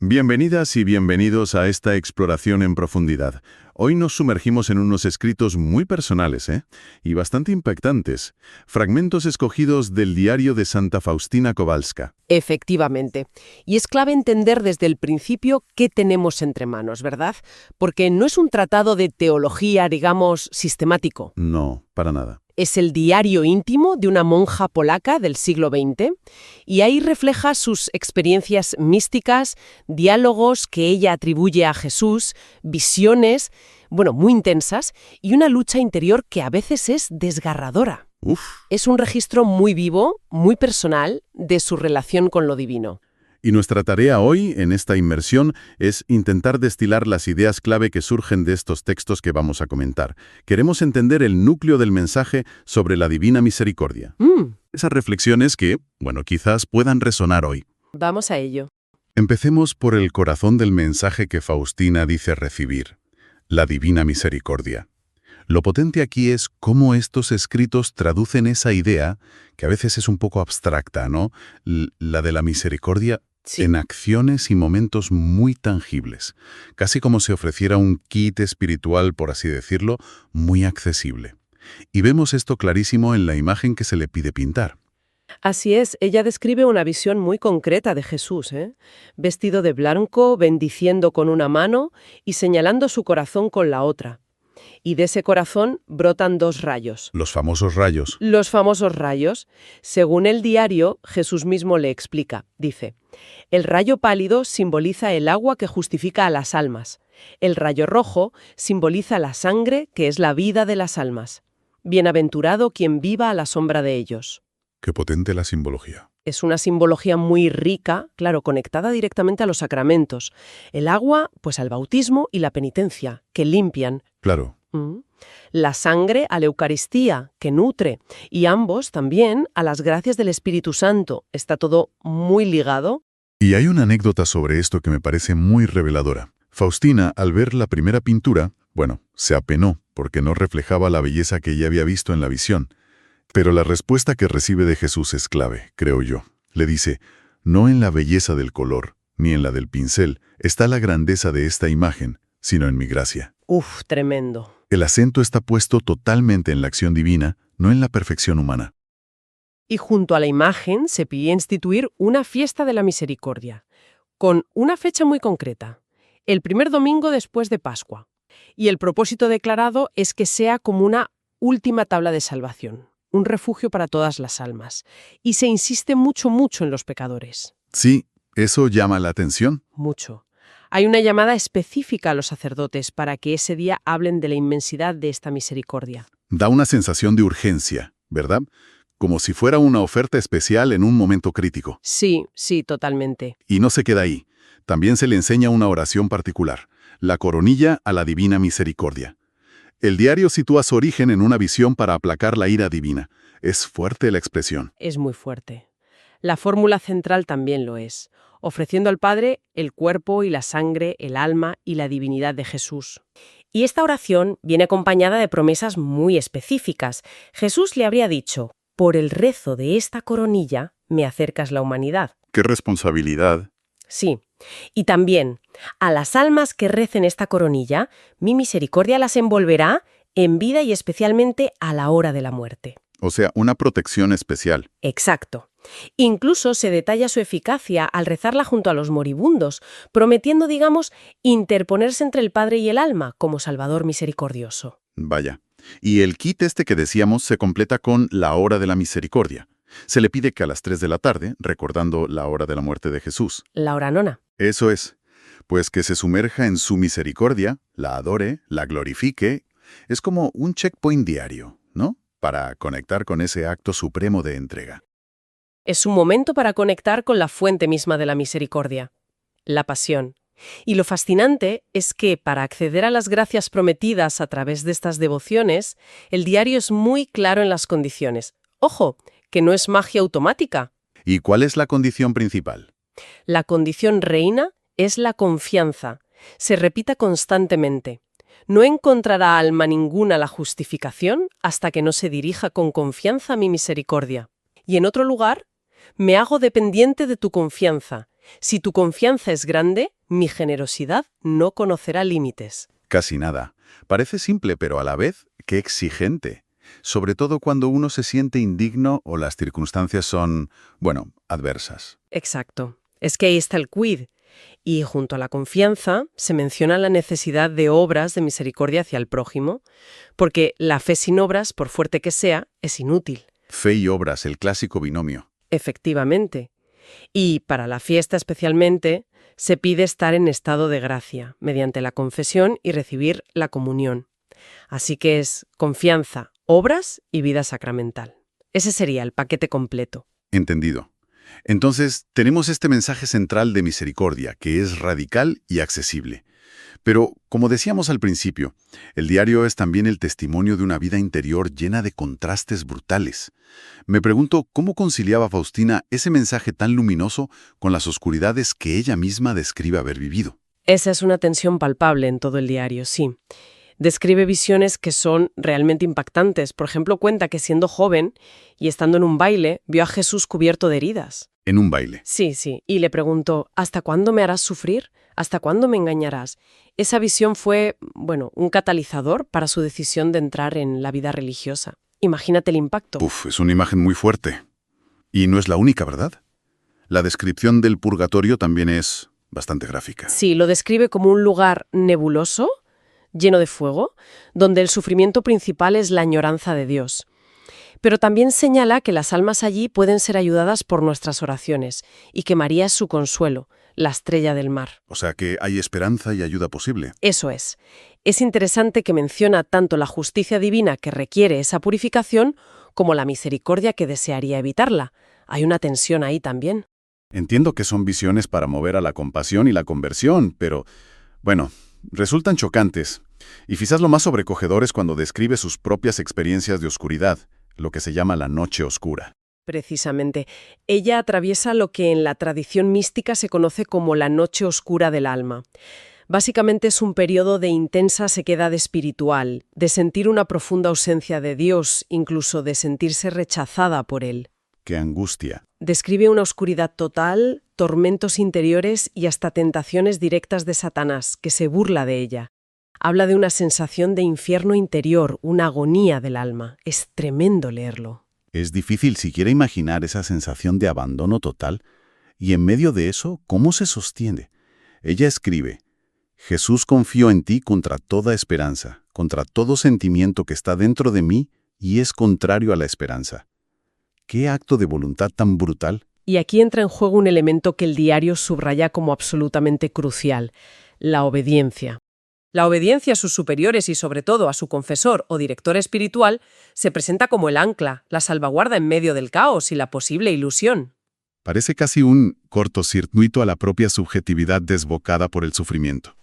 Bienvenidas y bienvenidos a esta exploración en profundidad. Hoy nos sumergimos en unos escritos muy personales, y bastante impactantes. Fragmentos escogidos del diario de Santa Faustina Kowalska. Efectivamente. Y es clave entender desde el principio qué tenemos entre manos, ¿verdad? Porque no es un tratado de teología, digamos, sistemático. No, para nada. Es el diario íntimo de una monja polaca del siglo XX y ahí refleja sus experiencias místicas, diálogos que ella atribuye a Jesús, visiones, muy intensas y una lucha interior que a veces es desgarradora. Uf. Es un registro muy vivo, muy personal de su relación con lo divino. Y nuestra tarea hoy, en esta inmersión, es intentar destilar las ideas clave que surgen de estos textos que vamos a comentar. Queremos entender el núcleo del mensaje sobre la divina misericordia. Esas reflexiones que, quizás puedan resonar hoy. Vamos a ello. Empecemos por el corazón del mensaje que Faustina dice recibir, la divina misericordia. Lo potente aquí es cómo estos escritos traducen esa idea, que a veces es un poco abstracta, ¿no? La de la misericordia. Sí. En acciones y momentos muy tangibles, casi como si ofreciera un kit espiritual, por así decirlo, muy accesible. Y vemos esto clarísimo en la imagen que se le pide pintar. Así es, ella describe una visión muy concreta de Jesús, vestido de blanco, bendiciendo con una mano y señalando su corazón con la otra. Y de ese corazón brotan dos rayos. Los famosos rayos. Los famosos rayos. Según el diario, Jesús mismo le explica. Dice, el rayo pálido simboliza el agua que justifica a las almas. El rayo rojo simboliza la sangre, que es la vida de las almas. Bienaventurado quien viva a la sombra de ellos. Qué potente la simbología. Es una simbología muy rica, claro, conectada directamente a los sacramentos. El agua, pues al bautismo y la penitencia, que limpian. Claro. La sangre a la Eucaristía, que nutre, y ambos también a las gracias del Espíritu Santo. Está todo muy ligado. Y hay una anécdota sobre esto que me parece muy reveladora. Faustina, al ver la primera pintura, se apenó porque no reflejaba la belleza que ella había visto en la visión. Pero la respuesta que recibe de Jesús es clave, creo yo. Le dice, no en la belleza del color, ni en la del pincel, está la grandeza de esta imagen, sino en mi gracia. Uf, tremendo. El acento está puesto totalmente en la acción divina, no en la perfección humana. Y junto a la imagen se pide instituir una fiesta de la misericordia, con una fecha muy concreta, el primer domingo después de Pascua. Y el propósito declarado es que sea como una última tabla de salvación, un refugio para todas las almas. Y se insiste mucho en los pecadores. Sí, eso llama la atención. Mucho. Hay una llamada específica a los sacerdotes para que ese día hablen de la inmensidad de esta misericordia. Da una sensación de urgencia, ¿verdad? Como si fuera una oferta especial en un momento crítico. Sí, totalmente. Y no se queda ahí. También se le enseña una oración particular, la coronilla a la divina misericordia. El diario sitúa su origen en una visión para aplacar la ira divina. Es fuerte la expresión. Es muy fuerte. La fórmula central también lo es, ofreciendo al Padre el cuerpo y la sangre, el alma y la divinidad de Jesús. Y esta oración viene acompañada de promesas muy específicas. Jesús le habría dicho, por el rezo de esta coronilla me acercas la humanidad. ¡Qué responsabilidad! Sí. Y también, a las almas que recen esta coronilla, mi misericordia las envolverá en vida y especialmente a la hora de la muerte. O sea, una protección especial. Exacto. Incluso se detalla su eficacia al rezarla junto a los moribundos, prometiendo, interponerse entre el Padre y el alma como Salvador misericordioso. Vaya. Y el kit que decíamos se completa con la hora de la misericordia. Se le pide que a las 3 de la tarde, recordando la hora de la muerte de Jesús. La hora nona. Eso es. Pues que se sumerja en su misericordia, la adore, la glorifique. Es como un checkpoint diario, ¿no? Para conectar con ese acto supremo de entrega. Es un momento para conectar con la fuente misma de la misericordia, la pasión. Y lo fascinante es que, para acceder a las gracias prometidas a través de estas devociones, el diario es muy claro en las condiciones. ¡Ojo! Que no es magia automática. ¿Y cuál es la condición principal? La condición reina es la confianza. Se repita constantemente. No encontrará alma ninguna la justificación hasta que no se dirija con confianza a mi misericordia. Y en otro lugar, me hago dependiente de tu confianza Si tu confianza es grande, mi generosidad no conocerá límites. Casi nada. Parece simple, pero a la vez, qué exigente. Sobre todo cuando uno se siente indigno o las circunstancias son, bueno, adversas. Exacto. Es que ahí está el quid. Y junto a la confianza se menciona la necesidad de obras de misericordia hacia el prójimo, porque la fe sin obras, por fuerte que sea, es inútil. Fe y obras, el clásico binomio. Efectivamente. Y para la fiesta especialmente, se pide estar en estado de gracia, mediante la confesión y recibir la comunión. Así que es confianza, obras y vida sacramental. Ese sería el paquete completo. Entendido. Entonces, tenemos este mensaje central de misericordia, que es radical y accesible. Pero, como decíamos al principio, el diario es también el testimonio de una vida interior llena de contrastes brutales. Me pregunto cómo conciliaba Faustina ese mensaje tan luminoso con las oscuridades que ella misma describe haber vivido. Esa es una tensión palpable en todo el diario, sí. Describe visiones que son realmente impactantes. Por ejemplo, cuenta que siendo joven y estando en un baile, vio a Jesús cubierto de heridas. En un baile. Sí, y le preguntó, ¿hasta cuándo me harás sufrir? ¿Hasta cuándo me engañarás? Esa visión fue, un catalizador para su decisión de entrar en la vida religiosa. Imagínate el impacto. Es una imagen muy fuerte. Y no es la única, ¿verdad? La descripción del purgatorio también es bastante gráfica. Sí, lo describe como un lugar nebuloso, lleno de fuego, donde el sufrimiento principal es la añoranza de Dios. Pero también señala que las almas allí pueden ser ayudadas por nuestras oraciones y que María es su consuelo, la estrella del mar. O sea que hay esperanza y ayuda posible. Eso es. Es interesante que menciona tanto la justicia divina que requiere esa purificación como la misericordia que desearía evitarla. Hay una tensión ahí también. Entiendo que son visiones para mover a la compasión y la conversión, pero, resultan chocantes. Y quizás lo más sobrecogedor es cuando describe sus propias experiencias de oscuridad, lo que se llama la noche oscura. Precisamente. Ella atraviesa lo que en la tradición mística se conoce como la noche oscura del alma. Básicamente es un periodo de intensa sequedad espiritual, de sentir una profunda ausencia de Dios, incluso de sentirse rechazada por Él. ¡Qué angustia! Describe una oscuridad total, tormentos interiores y hasta tentaciones directas de Satanás, que se burla de ella. Habla de una sensación de infierno interior, una agonía del alma. Es tremendo leerlo. Es difícil siquiera imaginar esa sensación de abandono total, y en medio de eso, ¿cómo se sostiene? Ella escribe: Jesús, confío en ti contra toda esperanza, contra todo sentimiento que está dentro de mí y es contrario a la esperanza. ¿Qué acto de voluntad tan brutal? Y aquí entra en juego un elemento que el diario subraya como absolutamente crucial: la obediencia. La obediencia a sus superiores y sobre todo a su confesor o director espiritual se presenta como el ancla, la salvaguarda en medio del caos y la posible ilusión. Parece casi un cortocircuito a la propia subjetividad desbocada por el sufrimiento.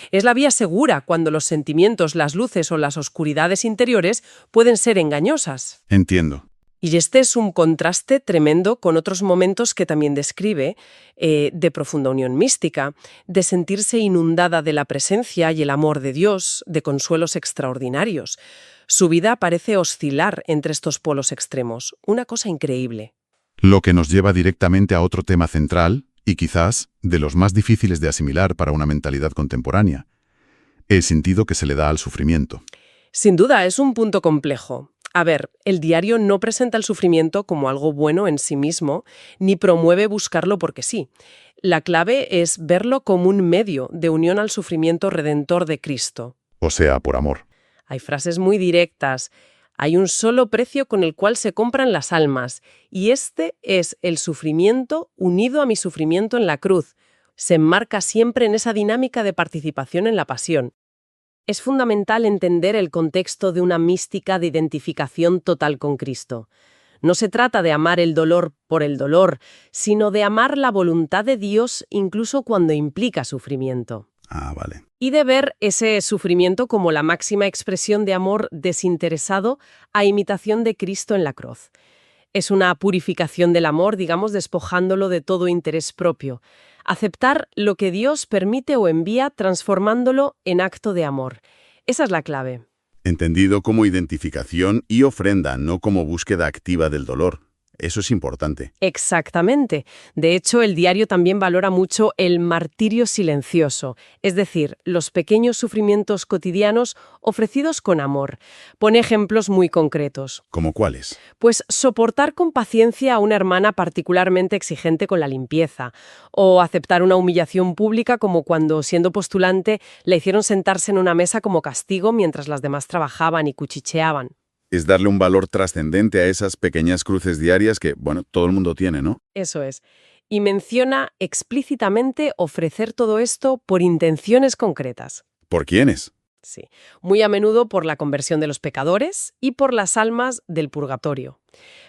Es la vía segura cuando los sentimientos, las luces o las oscuridades interiores pueden ser engañosas. Entiendo. Y este es un contraste tremendo con otros momentos que también describe, de profunda unión mística, de sentirse inundada de la presencia y el amor de Dios, de consuelos extraordinarios. Su vida parece oscilar entre estos polos extremos, una cosa increíble. Lo que nos lleva directamente a otro tema central, y quizás de los más difíciles de asimilar para una mentalidad contemporánea: el sentido que se le da al sufrimiento. Sin duda, es un punto complejo. A ver, el diario no presenta el sufrimiento como algo bueno en sí mismo, ni promueve buscarlo porque sí. La clave es verlo como un medio de unión al sufrimiento redentor de Cristo. O sea, por amor. Hay frases muy directas. Hay un solo precio con el cual se compran las almas, y este es el sufrimiento unido a mi sufrimiento en la cruz. Se enmarca siempre en esa dinámica de participación en la pasión. Es fundamental entender el contexto de una mística de identificación total con Cristo. No se trata de amar el dolor por el dolor, sino de amar la voluntad de Dios incluso cuando implica sufrimiento. Vale. Y de ver ese sufrimiento como la máxima expresión de amor desinteresado a imitación de Cristo en la cruz. Es una purificación del amor, despojándolo de todo interés propio. Aceptar lo que Dios permite o envía, transformándolo en acto de amor. Esa es la clave. Entendido como identificación y ofrenda, no como búsqueda activa del dolor. Eso es importante. Exactamente. De hecho, el diario también valora mucho el martirio silencioso, es decir, los pequeños sufrimientos cotidianos ofrecidos con amor. Pone ejemplos muy concretos. ¿Cómo cuáles? Pues soportar con paciencia a una hermana particularmente exigente con la limpieza, o aceptar una humillación pública como cuando, siendo postulante, le hicieron sentarse en una mesa como castigo mientras las demás trabajaban y cuchicheaban. Es darle un valor trascendente a esas pequeñas cruces diarias que, bueno, todo el mundo tiene, ¿no? Eso es. Y menciona explícitamente ofrecer todo esto por intenciones concretas. ¿Por quiénes? Sí, muy a menudo por la conversión de los pecadores y por las almas del purgatorio.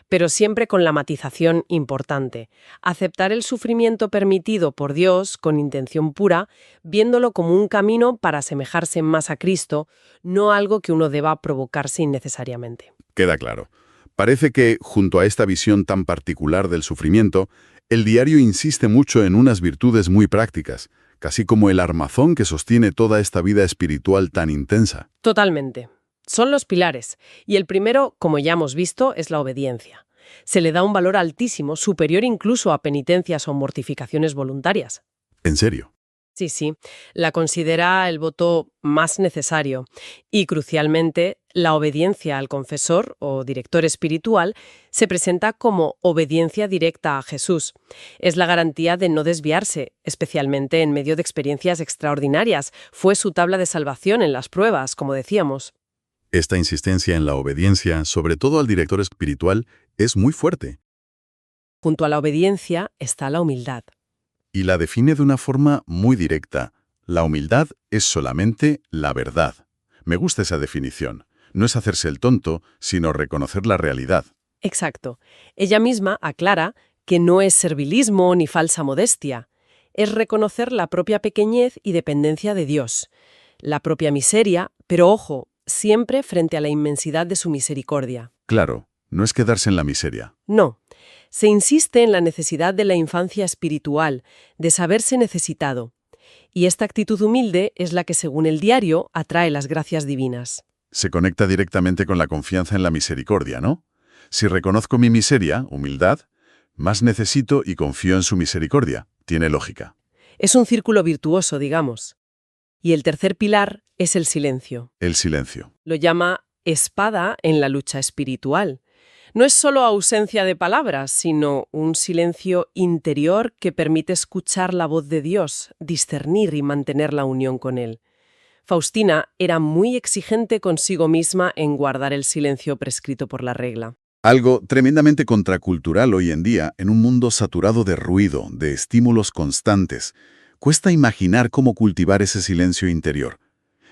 Pero siempre con la matización importante: aceptar el sufrimiento permitido por Dios con intención pura, viéndolo como un camino para asemejarse más a Cristo, no algo que uno deba provocarse innecesariamente. Queda claro. Parece que, junto a esta visión tan particular del sufrimiento, el diario insiste mucho en unas virtudes muy prácticas, casi como el armazón que sostiene toda esta vida espiritual tan intensa. Totalmente. Son los pilares, y el primero, como ya hemos visto, es la obediencia. Se le da un valor altísimo, superior incluso a penitencias o mortificaciones voluntarias. ¿En serio? Sí, sí, la considera el voto más necesario. Y, crucialmente, la obediencia al confesor o director espiritual se presenta como obediencia directa a Jesús. Es la garantía de no desviarse, especialmente en medio de experiencias extraordinarias. Fue su tabla de salvación en las pruebas, como decíamos. Esta insistencia en la obediencia, sobre todo al director espiritual, es muy fuerte Junto a la obediencia está la humildad. y la define de una forma muy directa. La humildad es solamente la verdad. Me gusta esa definición. No es hacerse el tonto, sino reconocer la realidad. Exacto. Ella misma aclara que no es servilismo ni falsa modestia. Es reconocer la propia pequeñez y dependencia de Dios, la propia miseria, pero ojo, siempre frente a la inmensidad de su misericordia. Claro, no es quedarse en la miseria. No, se insiste en la necesidad de la infancia espiritual, de saberse necesitado. Y esta actitud humilde es la que, según el diario, atrae las gracias divinas. Se conecta directamente con la confianza en la misericordia, ¿no? Si reconozco mi miseria, humildad, más necesito y confío en su misericordia. Tiene lógica. Es un círculo virtuoso, digamos. Y el tercer pilar es el silencio. El silencio. Lo llama espada en la lucha espiritual. No es solo ausencia de palabras, sino un silencio interior que permite escuchar la voz de Dios, discernir y mantener la unión con Él. Faustina era muy exigente consigo misma en guardar el silencio prescrito por la regla. Algo tremendamente contracultural hoy en día, en un mundo saturado de ruido, de estímulos constantes. Cuesta imaginar cómo cultivar ese silencio interior.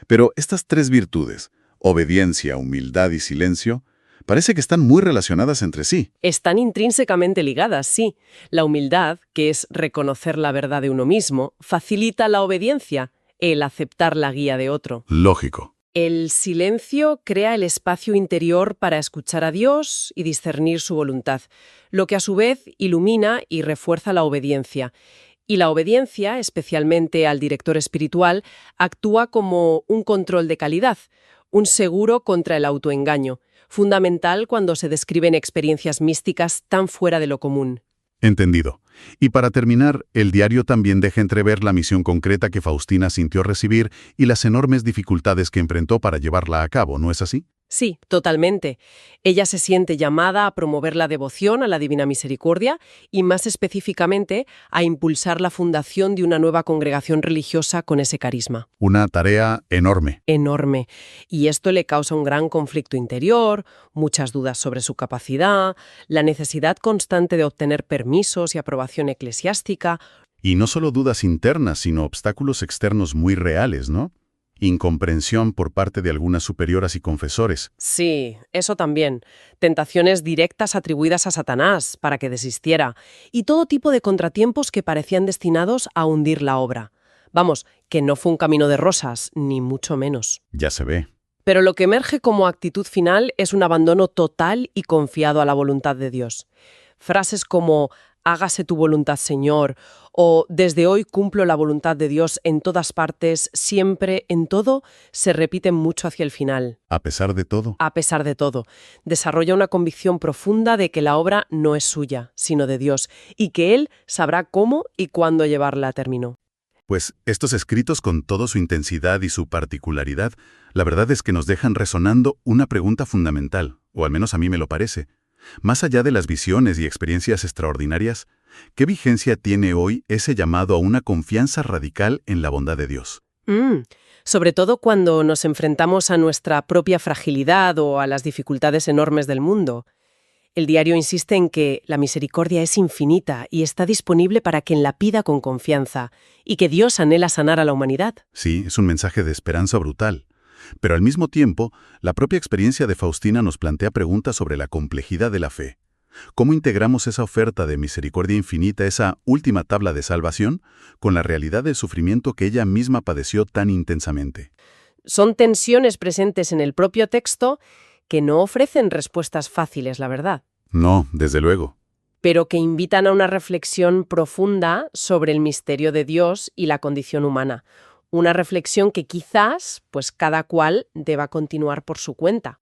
Pero estas tres virtudes, obediencia, humildad y silencio, parece que están muy relacionadas entre sí. Están intrínsecamente ligadas, sí. La humildad, que es reconocer la verdad de uno mismo, facilita la obediencia, el aceptar la guía de otro. Lógico. El silencio crea el espacio interior para escuchar a Dios y discernir su voluntad, lo que a su vez ilumina y refuerza la obediencia. Y la obediencia, especialmente al director espiritual, actúa como un control de calidad, un seguro contra el autoengaño, fundamental cuando se describen experiencias místicas tan fuera de lo común. Entendido. Y para terminar, el diario también deja entrever la misión concreta que Faustina sintió recibir y las enormes dificultades que enfrentó para llevarla a cabo, ¿no es así? Sí, totalmente. Ella se siente llamada a promover la devoción a la Divina Misericordia y, más específicamente, a impulsar la fundación de una nueva congregación religiosa con ese carisma. Una tarea enorme. Enorme. Y esto le causa un gran conflicto interior, muchas dudas sobre su capacidad, la necesidad constante de obtener permisos y aprobación eclesiástica. Y no solo dudas internas, sino obstáculos externos muy reales, ¿no? Incomprensión por parte de algunas superioras y confesores. Sí, eso también. Tentaciones directas atribuidas a Satanás para que desistiera. Y todo tipo de contratiempos que parecían destinados a hundir la obra. Vamos, que no fue un camino de rosas, ni mucho menos. Ya se ve. Pero lo que emerge como actitud final es un abandono total y confiado a la voluntad de Dios. Frases como «hágase tu voluntad, Señor», o desde hoy cumplo la voluntad de Dios en todas partes, siempre, en todo, se repiten mucho hacia el final. A pesar de todo. A pesar de todo, desarrolla una convicción profunda de que la obra no es suya, sino de Dios, y que Él sabrá cómo y cuándo llevarla a término. Pues estos escritos, con toda su intensidad y su particularidad, la verdad es que nos dejan resonando una pregunta fundamental, o al menos a mí me lo parece. Más allá de las visiones y experiencias extraordinarias, ¿qué vigencia tiene hoy ese llamado a una confianza radical en la bondad de Dios? Sobre todo cuando nos enfrentamos a nuestra propia fragilidad o a las dificultades enormes del mundo. El diario insiste en que la misericordia es infinita y está disponible para quien la pida con confianza, y que Dios anhela sanar a la humanidad. Sí, es un mensaje de esperanza brutal. Pero al mismo tiempo, la propia experiencia de Faustina nos plantea preguntas sobre la complejidad de la fe. ¿Cómo integramos esa oferta de misericordia infinita, esa última tabla de salvación, con la realidad del sufrimiento que ella misma padeció tan intensamente? Son tensiones presentes en el propio texto que no ofrecen respuestas fáciles, la verdad, No, desde luego. pero que invitan a una reflexión profunda sobre el misterio de Dios y la condición humana. Una reflexión que quizás, pues cada cual deba continuar por su cuenta.